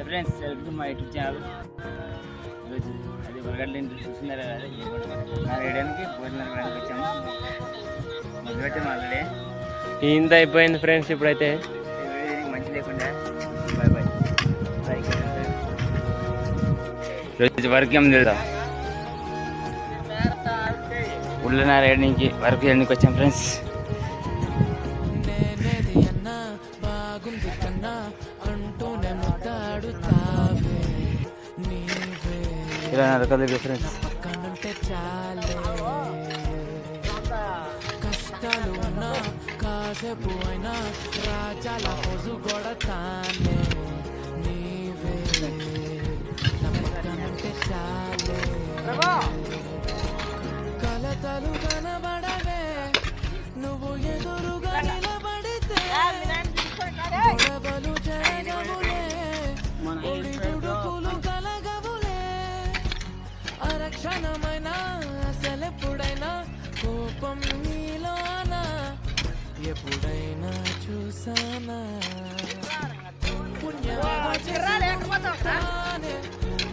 Friends welcome to my YouTube channel. ఈరోజు అది వరగడ్డ చూస్తున్నారు కదా, నా వేయడానికి భోజనాలు వేయడానికి వచ్చాము. మొదలుపెట్టాము ఆల్రెడీ. ఇంత అయిపోయింది ఫ్రెండ్స్. ఇప్పుడైతే మంచి లేకుండా బాయ్ బాయ్. రోజు వర్క్ ఏం లేదా, ఉళ్ళనార వేయడానికి వర్క్ చేయడానికి వచ్చాం ఫ్రెండ్స్. ఇలా నరకలేదు ఫ్రెండ్స్. కష్టాలు ఉన్నా కాసేపు అయినా రాజాల రోజు కొడతానే నీవే నమ్మకమంటే చాలే. కలతలు కనబడవే నువ్వు ఎదురుగా నిలబడితే, గొడవలు జరగవులే ఒడిదుడుకులు కలగవులే. అరక్షణమైనా అసలెప్పుడైనా కోపం నీలోనా ఎప్పుడైనా చూసానా?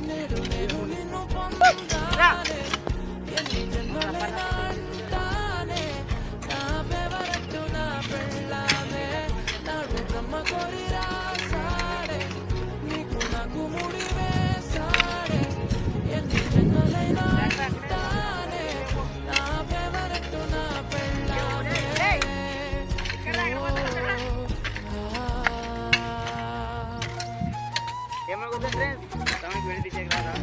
నేడు నేను నిన్ను పొందానే, ఎన్ని జన్మలైనా అంటానే నా ఫేవరెట్ నా పెళ్ళామే. నాడు బ్రహ్మ కోరి రాసాడే, నీకు నాకు ముడి వేసాడే. ఎన్ని జన్మలైనా అంటానే నా ఫేవరెట్ నా పెళ్ళామే. ఏమనుకుంటా ఫ్రెండ్స్, తమకి వెళ్ళి తీసేకి రాదా?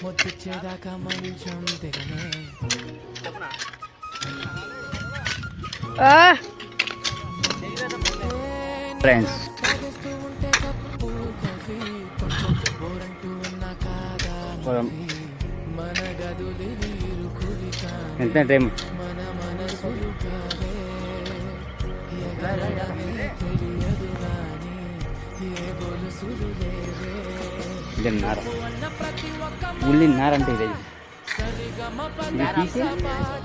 ముద్దిచ్చేదాకా మంచం దిగనే. ఫ్రెండ్స్ ఉంటే కప్పు కాఫీ కొంచెం బోరంటూ ఉన్నా కాదా మన గదులు వీరు కురికా ఎంత టైం మన మనసులు కావే. ఎగరడమే తెలియదు గాని ఏ గొలుసులు లేవే. ఉల్లిన్నారంటే ఇది తీసి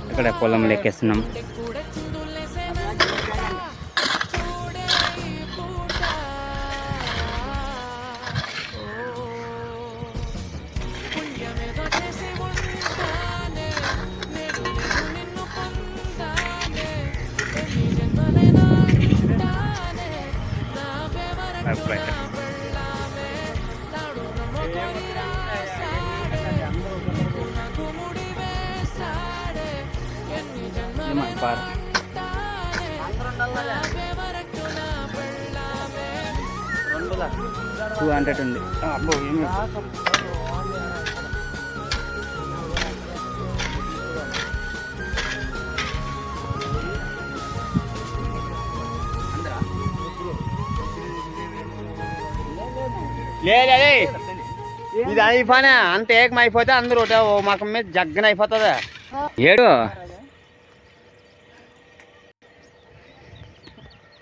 ఇక్కడ పొలం లెక్కేస్తున్నాం. బార్ 200 ఉంది. అబ్బో లేదే ఇది అయిపోయినా అంత ఏకమైపోతే అందరూ మాకు మీద జగ్గన అయిపోతుందా? ఏడు